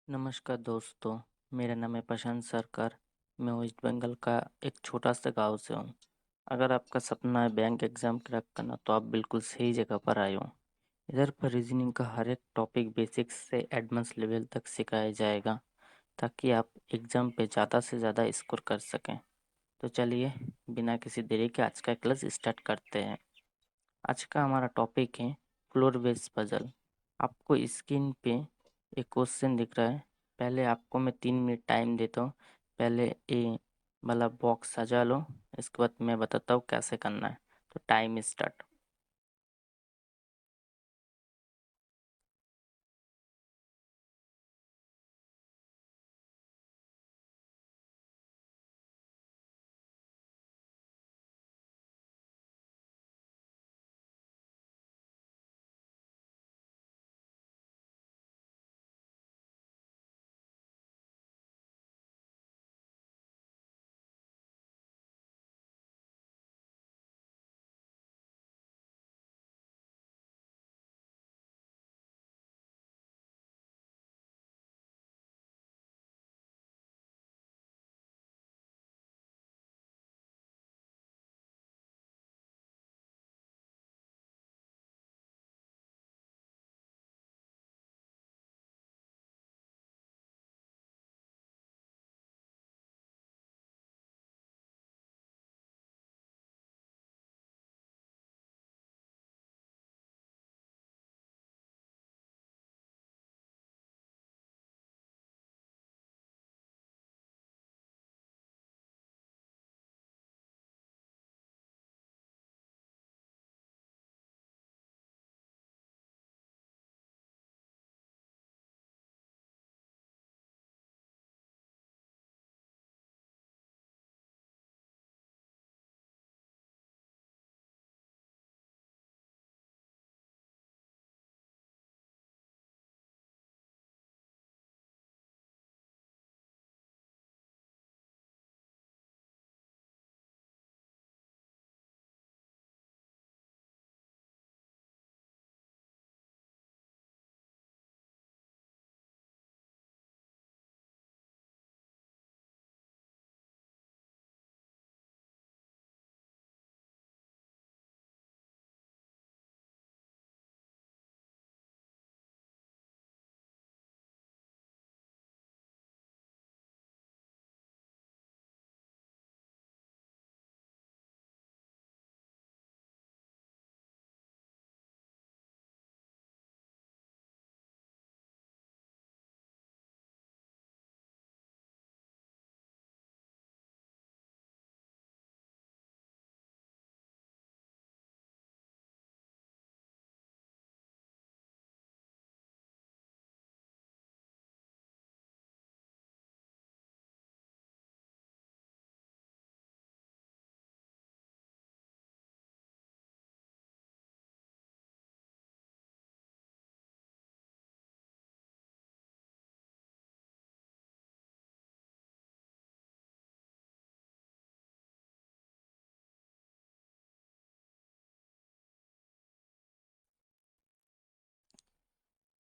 नमस्कार दोस्तों, मेरा नाम है प्रशांत सरकार। मैं वेस्ट बंगाल का एक छोटा सा गांव से हूँ। अगर आपका सपना है बैंक एग्ज़ाम क्रैक करना तो आप बिल्कुल सही जगह पर आए हो। इधर पर रीजनिंग का हर एक टॉपिक बेसिक्स से एडवांस लेवल तक सिखाया जाएगा ताकि आप एग्ज़ाम पे ज़्यादा से ज़्यादा स्कोर कर सकें। तो चलिए बिना किसी देरी के आज का क्लास स्टार्ट करते हैं। आज का हमारा टॉपिक है फ्लोर बेस्ड पजल। आपको स्क्रीन पे एक क्वेश्चन दिख रहा है। पहले आपको मैं 3 मिनट टाइम देता हूँ। पहले ए वाला बॉक्स सजा लो, इसके बाद मैं बताता हूँ कैसे करना है। तो टाइम स्टार्ट।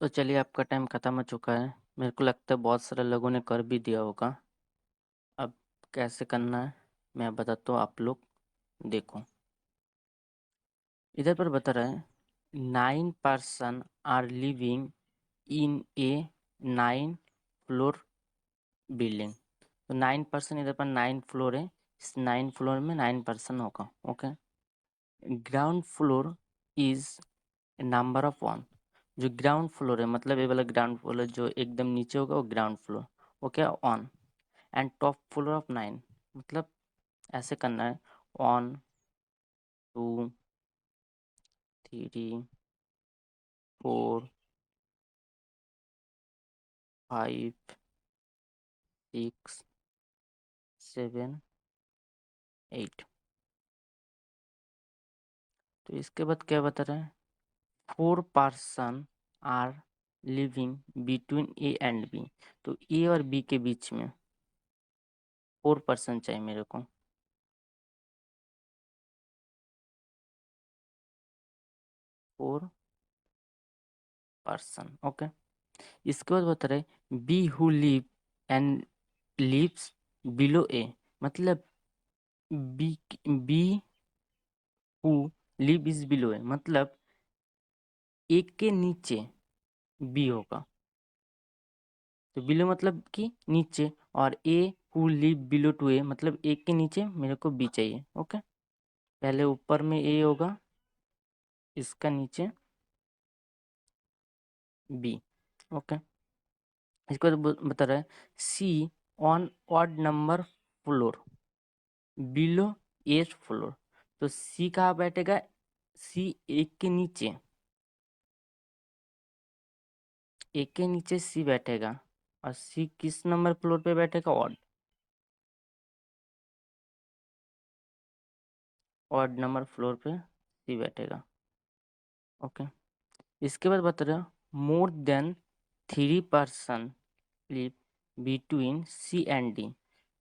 तो चलिए आपका टाइम ख़त्म हो चुका है। मेरे को लगता है बहुत सारे लोगों ने कर भी दिया होगा। अब कैसे करना है मैं बताता हूँ, आप लोग देखो। इधर पर बता रहा है 9 person are living in a 9 floor building. तो 9 पर्सन, इधर पर 9 फ्लोर है। इस 9 फ्लोर में 9 पर्सन होगा। Okay. Ground floor is number of 1। जो ग्राउंड फ्लोर है मतलब ये वाला ग्राउंड फ्लोर जो एकदम नीचे होगा वो ground floor. Okay, 1। And top floor of 9 मतलब ऐसे करना है 1 2 3 4 5 6 7 8। तो इसके बाद क्या बता रहे हैं, 4 person are living between A and B. तो ए और बी के बीच में 4 पर्सन चाहिए मेरे को। 4 पर्सन। ओके। इसके बाद बता रहे B who live and lives below A, मतलब B B who live is below A, मतलब एक के नीचे बी होगा। तो बिलो मतलब कि नीचे, और A who live below to ए मतलब एक के नीचे मेरे को बी चाहिए। ओके, पहले ऊपर में ए होगा, इसका नीचे बी। ओके, इसको बता रहा है C on odd number floor below eight floor. तो सी कहाँ बैठेगा? सी एक के नीचे सी बैठेगा, और सी किस नंबर फ्लोर पे बैठेगा? ऑड नंबर फ्लोर पे सी बैठेगा। ओके, इसके बाद बता रहे more than 3 person live between C and D.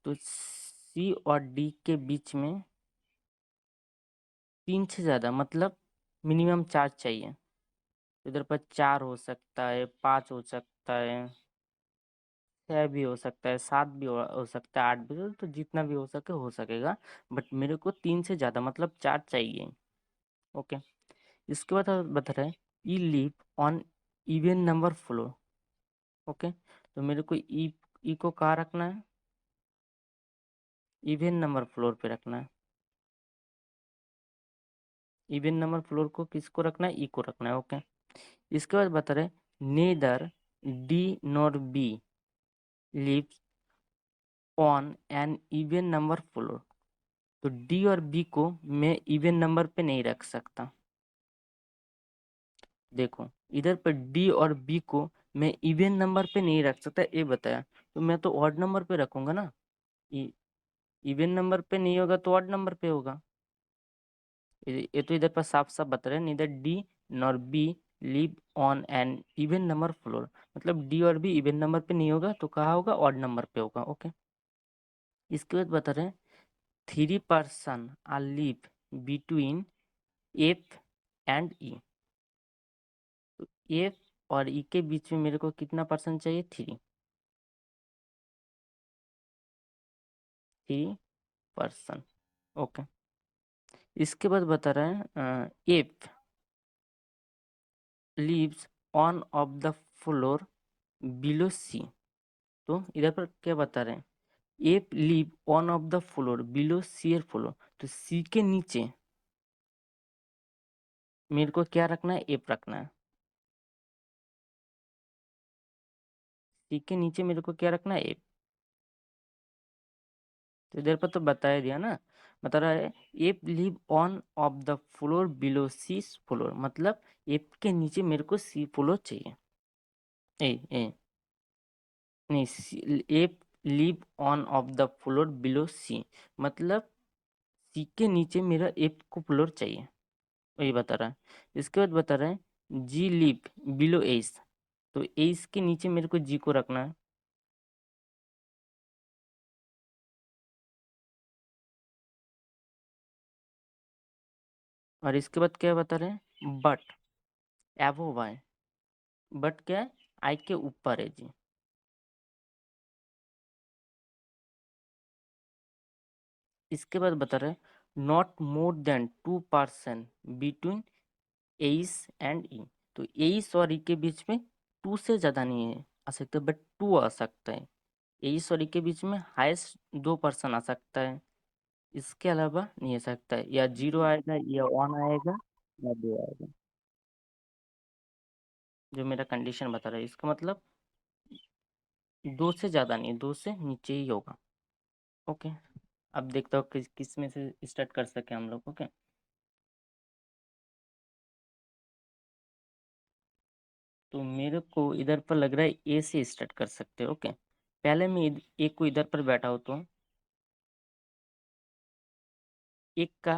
तो सी और डी के बीच में 3 से ज़्यादा, मतलब मिनिमम 4 चाहिए। इधर पर 4 हो सकता है, 5 हो सकता है, 6 भी हो सकता है, 7 भी हो सकता है, 8 भी तो जितना भी हो सके हो सकेगा, बट मेरे को 3 से ज़्यादा मतलब 4 चाहिए। ओके, इसके बाद बता रहे हैं E live on even number floor. Okay, तो मेरे को ई को कहाँ रखना है? इवन नंबर फ्लोर पे रखना है। इवन नंबर फ्लोर को किसको रखना है? ई को रखना है। ओके, इसके बाद बता रहे neither D nor B lives on an even number floor. तो डी और बी को मैं इवन नंबर पे नहीं रख सकता। देखो, इधर पर डी और बी को मैं इवन नंबर पे नहीं रख सकता, ये बताया, तो मैं तो ऑड नंबर पे रखूंगा ना। इवन नंबर पे नहीं होगा तो ऑड नंबर पे होगा। ये तो इधर पर साफ साफ बता रहे हैं neither D nor B live on an even number floor, मतलब डी और बी इवन नंबर पे नहीं होगा तो कहाँ होगा? ऑड नंबर पे होगा। ओके, इसके बाद बता रहे हैं 3 person are live between F and E. तो एफ और ई के बीच में मेरे को कितना पर्सन चाहिए? 3 पर्सन। ओके, इसके बाद बता रहे हैं F lives on of the floor below C. तो इधर पर क्या बता रहे हैं? F live on of the floor below C floor. तो सी के नीचे मेरे को क्या रखना है? एफ रखना है। सी के नीचे मेरे को क्या रखना है? एफ। तो इधर पर तो बताया दिया ना, बता रहा है F live on of the floor below C floor, मतलब एफ के नीचे मेरे को सी फ्लोर चाहिए। ए ए नहीं, F live on of the floor below C, मतलब सी के नीचे मेरा एफ को फ्लोर चाहिए, वही बता रहा है। इसके बाद बता रहे हैं जी लिव बिलो एस। तो एस के नीचे मेरे को जी को रखना है। और इसके बाद क्या बता रहे हैं? बट एवो वाई। बट क्या है? आई के ऊपर है जी। इसके बाद बता रहे हैं not more than 2 person between S and E. तो एस और ई के बीच में 2 से ज़्यादा नहीं है आ सकते, बट 2 आ सकता है। एस और ई के बीच में हाईएस्ट 2 पर्सन आ सकता है, इसके अलावा नहीं आ सकता है। या 0 आएगा, या 1 आएगा, या 2 आएगा, जो मेरा कंडीशन बता रहा है। इसका मतलब 2 से ज़्यादा नहीं, 2 से नीचे ही होगा। ओके, अब देखता हूँ किस में से स्टार्ट कर सके हम लोग। ओके, तो मेरे को इधर पर लग रहा है ए से स्टार्ट कर सकते हो। ओके, पहले मैं ए को इधर पर बैठा हो तो एक का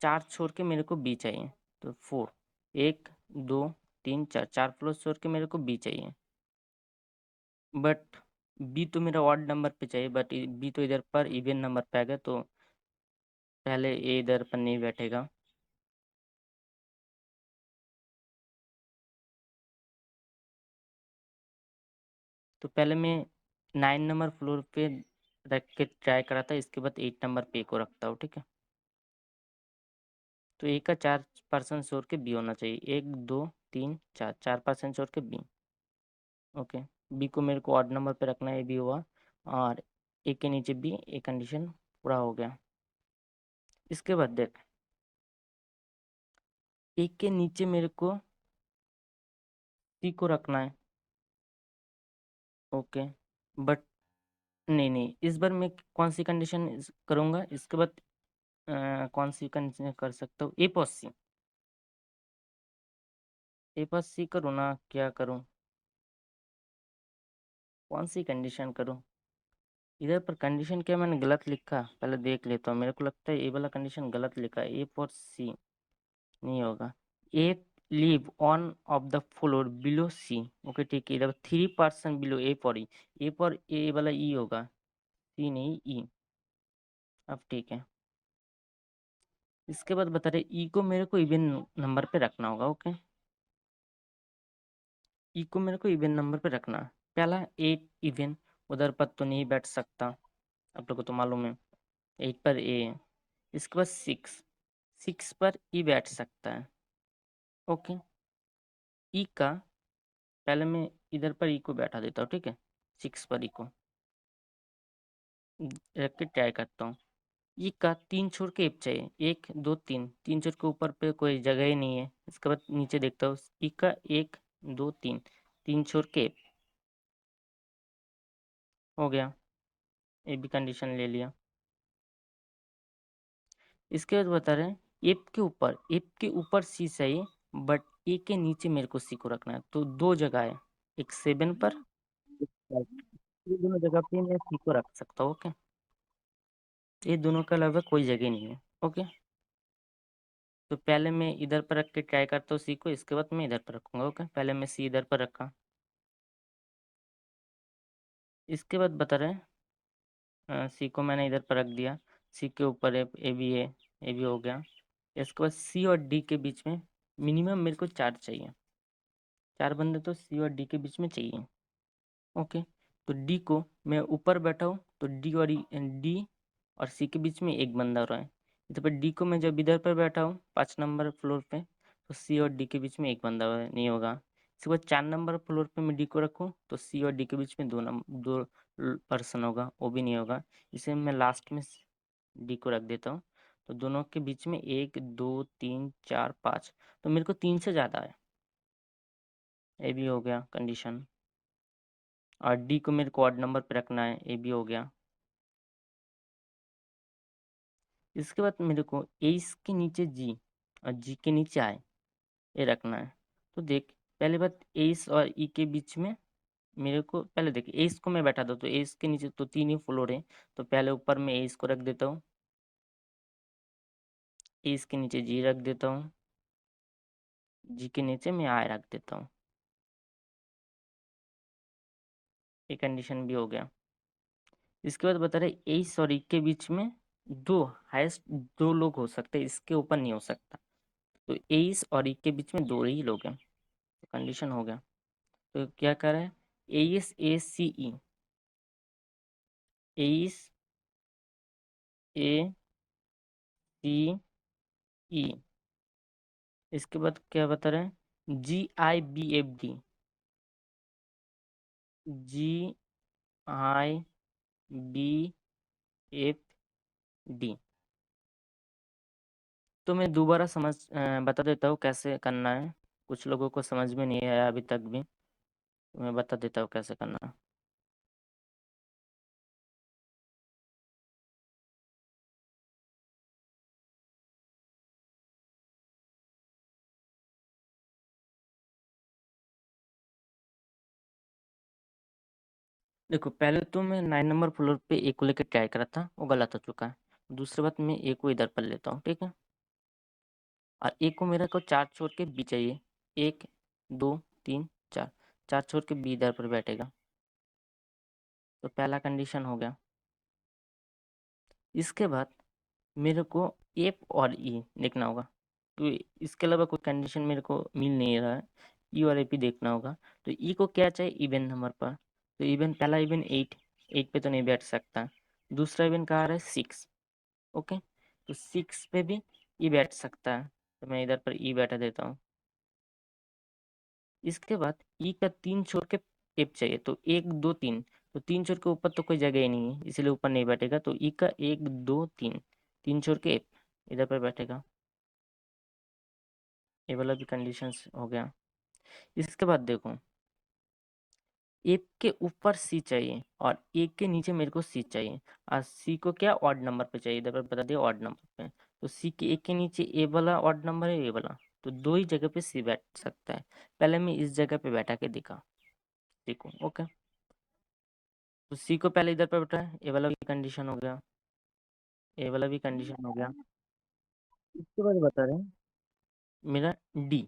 4 छोड़ के मेरे को बी चाहिए। तो 4, 1 2 3 4, 4 फ्लोर छोड़ के मेरे को बी चाहिए, बट बी तो मेरा ऑड नंबर पे चाहिए, बट बी तो इधर पर इवन नंबर पे आ गया, तो पहले ए इधर पर नहीं बैठेगा। तो पहले मैं 9 नंबर फ्लोर पे रख के ट्राई करा था, इसके बाद 8 नंबर पे ए को रखता हूँ, ठीक है? तो ए का 4% छोड़ के बी होना चाहिए। 1, 2, 3, 4, 4% छोड़ के बी। ओके, बी को मेरे को ऑड नंबर पे रखना है, ए बी हुआ, और ए के नीचे बी, ए कंडीशन पूरा हो गया। इसके बाद देख, ए के नीचे मेरे को सी को रखना है। ओके, बट नहीं, इस बार मैं कौन सी कंडीशन करूँगा, इसके बाद कौन सी कंडीशन कर सकता हूँ? ए पॉस सी, ए पॉस सी करूँ ना, क्या करूँ, कौन सी कंडीशन करूँ? इधर पर कंडीशन क्या मैंने गलत लिखा, पहले देख लेता हूँ। मेरे को लगता है ए वाला कंडीशन गलत लिखा है, ए फॉर सी नहीं होगा। A live on of the floor below C. Okay ठीक है, इधर 3% below A for E, A for A वाला ई होगा, सी नहीं ई। अब ठीक है, इसके बाद बता रहे ई को मेरे को इवन नंबर पे रखना होगा। ओके, ई को मेरे को इवन नंबर पे रखना है। पहला 8 इवन, उधर पर तो नहीं बैठ सकता, आप लोग को तो मालूम है 8 पर ए है। इसके बाद 6 पर ई बैठ सकता है। ओके, ई का पहले मैं इधर पर ई को बैठा देता हूँ, ठीक है? 6 पर ई को रख के ट्राई करता हूँ। ई का 3 छोड़ के एफ चाहिए, 1, 2, 3, 3 छोड़ के ऊपर पे कोई जगह ही नहीं है। इसके बाद नीचे देखता हूँ, ई का 1, 2, 3, 3 छोड़ के एफ हो गया, ए भी कंडीशन ले लिया। इसके बाद बता रहे हैं एफ के ऊपर सी चाहिए, बट ए के नीचे मेरे को सी को रखना है। तो 2 जगह है, एक 7 पर, एक 5। ये दोनों जगह पे मैं सी को रख सकता हूँ। ओके, ये दोनों के अलावा कोई जगह नहीं है। ओके, तो पहले मैं इधर पर रख के ट्राई करता हूँ सी को, इसके बाद मैं इधर पर रखूंगा। ओके, पहले मैं सी इधर पर रखा, इसके बाद बता रहे हैं सी को मैंने इधर पर रख दिया, सी के ऊपर ए बी है, ए बी हो गया। इसके बाद सी और डी के बीच में मिनिमम मेरे को 4 चाहिए, 4 बंदे तो सी और डी के बीच में चाहिए। ओके, तो डी को मैं ऊपर बैठा हूँ, तो डी और सी के बीच में एक बंदा हो रहा है। इधर पर डी को मैं जब इधर पर बैठा हूँ 5 नंबर फ्लोर पे, तो सी और डी के बीच में एक बंदा नहीं होगा। इसके बाद 4 नंबर फ्लोर पे मैं डी को रखूँ, तो सी और डी के बीच में दो पर्सन होगा, वो भी नहीं होगा। इसे मैं लास्ट में डी को रख देता हूँ, तो दोनों के बीच में 1, 2, 3, 4, 5, तो मेरे को 3 से ज़्यादा है। ये भी हो गया कंडीशन, और डी को मेरे को ऑड नंबर पे रखना है, ये भी हो गया। इसके बाद मेरे को एस के नीचे जी और जी के नीचे आई, ये रखना है। तो देख, पहली बात, एस और ई के बीच में मेरे को पहले देख, एस को मैं बैठा दो, तो एस के नीचे तो 3 ही फ्लोर है, तो पहले ऊपर मैं एस को रख देता हूँ, एस के नीचे जी रख देता हूँ, जी के नीचे मैं आई रख देता हूँ। ये कंडीशन भी हो गया। इसके बाद बता रहे एस और ई के बीच में दो हाईएस्ट 2 लोग हो सकते हैं, इसके ऊपर नहीं हो सकता। तो एस और ई के बीच में 2 ही लोग हैं, तो कंडीशन हो गया। तो क्या करें, S A C E, S A सी ई। इसके बाद क्या बता रहे हैं, जी आई बी एफ डी, जी आई बी एफ डी। तो मैं दोबारा बता देता हूँ कैसे करना है, कुछ लोगों को समझ में नहीं आया अभी तक भी, तो मैं बता देता हूँ कैसे करना है। देखो, पहले तो मैं 9 नंबर फ्लोर पे ए को लेकर ट्राई करा था, वो गलत हो चुका है। दूसरी बात, मैं ए को इधर पर लेता हूँ, ठीक है? और ए को मेरे को 4 छोड़ के बी चाहिए, 1, 2, 3, 4, 4 छोड़ के बी इधर पर बैठेगा, तो पहला कंडीशन हो गया। इसके बाद मेरे को एफ और ई देखना होगा, तो इसके अलावा कोई कंडीशन मेरे को मिल नहीं रहा है, ई और ए पी देखना होगा। तो ई को क्या चाहिए, इवन नंबर पर, तो इवन पहला इवन 8, 8 पे तो नहीं बैठ सकता। दूसरा इवन कहाँ आ रहा है 6। ओके, तो 6 पे भी ई बैठ सकता है, तो मैं इधर पर ई बैठा देता हूँ। इसके बाद ई का 3 छोड़ के एफ चाहिए, तो 1 2 3, तो 3 छोड़ के ऊपर तो कोई जगह ही नहीं है, इसलिए ऊपर नहीं बैठेगा। तो ई का 1 2 3, 3 छोड़ के एफ इधर पर बैठेगा। ये वाला भी कंडीशन हो गया। इसके बाद देखो, एक के ऊपर सी चाहिए और एक के नीचे मेरे को सी चाहिए, और सी को क्या ऑड नंबर पे चाहिए, इधर पर बता दिया ऑड नंबर पे। तो सी के एक के नीचे ए वाला ऑड नंबर है, ए वाला, तो दो ही जगह पे सी बैठ सकता है। पहले मैं इस जगह पे बैठा के दिखा, देखो। ओके, तो सी को पहले इधर पे बैठा है, ए वाला भी कंडीशन हो गया, ए वाला भी कंडीशन हो गया। इसके बाद बता रहे हैं मेरा डी,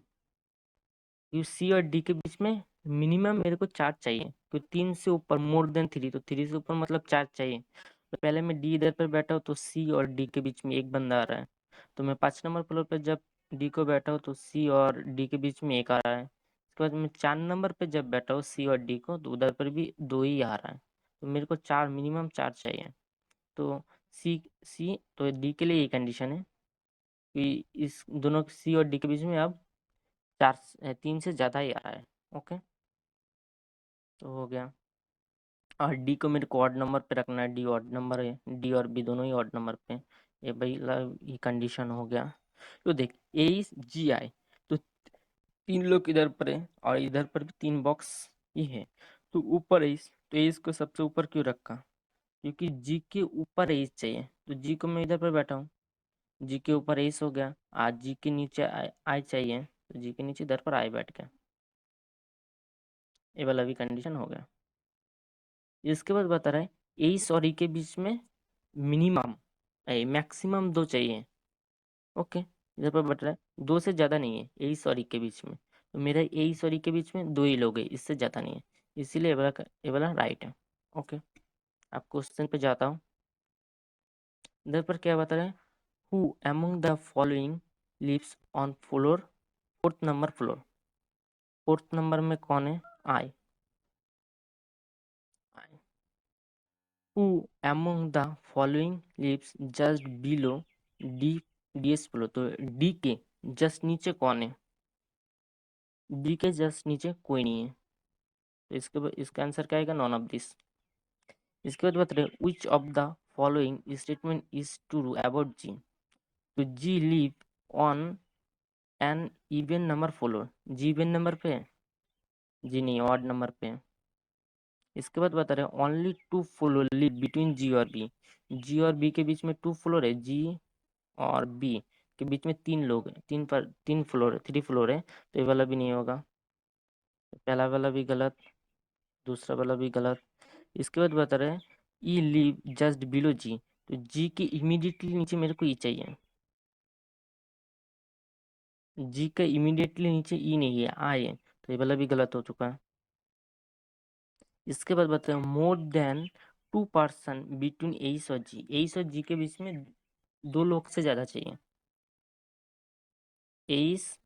ये सी और डी के बीच में मिनिमम मेरे को 4 चाहिए, तो 3 से ऊपर मोर देन 3, तो 3 से ऊपर मतलब 4 चाहिए। तो पहले मैं डी इधर पर बैठा हूँ, तो सी और डी के बीच में एक बंदा आ रहा है। तो मैं 5 नंबर फ्लोर पे जब डी को बैठा हूँ, तो सी और डी के बीच में एक आ रहा है। उसके बाद मैं 4 नंबर पे जब बैठा हूँ सी और डी को, तो उधर पर भी 2 ही आ रहा है। तो मेरे को 4 मिनिमम 4 चाहिए। तो सी सी तो डी के लिए ये कंडीशन है कि इस दोनों सी और डी के बीच में अब 3 से ज़्यादा ही आ रहा है। ओके, तो हो गया। और डी को मेरे को ऑड नंबर पे रखना है, डी ऑड नंबर है, डी और बी दोनों ही ऑड नंबर पे। ये भाई ये कंडीशन हो गया। तो देख ए इज जी आई, तो 3 लोग इधर पर है और इधर पर भी 3 बॉक्स ही है। तो ऊपर एस, तो एस को सबसे ऊपर क्यों रखा, क्योंकि जी के ऊपर एस चाहिए, तो जी को मैं इधर पर बैठा हूँ, जी के ऊपर एस हो गया। आज जी के नीचे आई चाहिए, तो जी के नीचे इधर पर आई बैठ गया। ये वाला भी कंडीशन हो गया। इसके बाद बता रहा है एस और ई के बीच में मिनिमम मैक्सिमम 2 चाहिए। ओके, इधर पर बता रहा है 2 से ज़्यादा नहीं है एस और ई के बीच में, तो मेरा एस और ई के बीच में 2 ही लोग हैं, इससे ज़्यादा नहीं है, इसीलिए ये वाला राइट है। ओके, अब क्वेश्चन पे जाता हूँ। इधर पर क्या बता रहे हैं, who among the following lives on floor, 4th number floor, 4th number में कौन है, I. Who among the following lives just below D, DS floor, तो डी के जस्ट नीचे कौन है, डी के जस्ट नीचे कोई नहीं है, तो इसका आंसर क्या आएगा, नॉन ऑफ दिस। इसके बाद बता रहे which of the following statement is true about G, तो G live on an even number floor, G even number पे है, जी नहीं ऑड नंबर पे है। इसके बाद बता रहे हैं ओनली 2 फ्लोर लिव बिटवीन जी और बी, जी और बी के बीच में 2 फ्लोर है, जी और बी के बीच में 3 लोग हैं, 3 फ्लोर है, 3 फ्लोर है, तो ये वाला भी नहीं होगा। पहला वाला भी गलत, दूसरा वाला भी गलत। इसके बाद बता रहे हैं ई लिव जस्ट बिलो जी, तो जी के इमीडिएटली नीचे मेरे को ई चाहिए, जी के इमीडिएटली नीचे ई नहीं है, आई है, तो ये वाला भी गलत हो चुका है। इसके बाद बता रहे हैं मोर देन 2 पर्सन बिटवीन एस और जी, एस और जी के बीच में 2 लोग से ज्यादा चाहिए। एस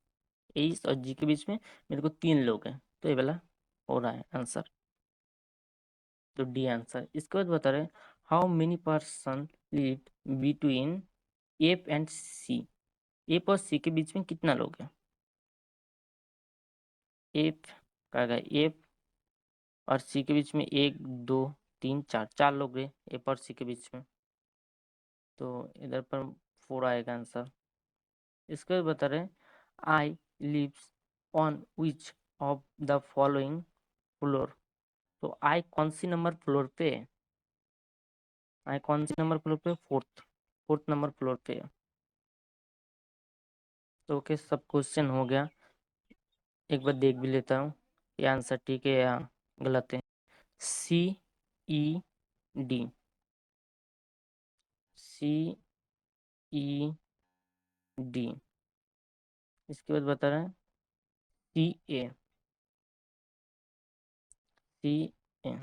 एस और जी के बीच में मेरे को 3 लोग हैं, तो ये वाला हो रहा है आंसर, तो डी आंसर। इसके बाद बता रहे हैं how many person live between F and C, F और सी के बीच में कितना लोग हैं, एफ का एफ और सी के बीच में 1 2 3 4, 4 लोग हैं एफ और सी के बीच में, तो इधर पर 4 आएगा आंसर। इसके बाद बता रहे हैं I lives on which of the following floor, तो आई कौन सी नंबर फ्लोर पे है, आई कौन सी नंबर फ्लोर पे, 4th नंबर फ्लोर पे है। तो ओके, सब क्वेश्चन हो गया। एक बार देख भी लेता हूँ ये आंसर ठीक है या गलत है। सी ई डी, सी ई डी। इसके बाद बता रहे हैं सी ए, सी ए।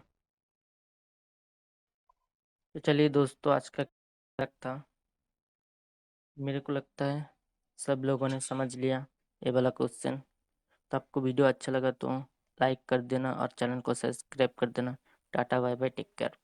तो चलिए दोस्तों, आज का तक था, मेरे को लगता है सब लोगों ने समझ लिया ये वाला क्वेश्चन। तो आपको वीडियो अच्छा लगा तो लाइक कर देना और चैनल को सब्सक्राइब कर देना। Ta-ta bye bye, take care.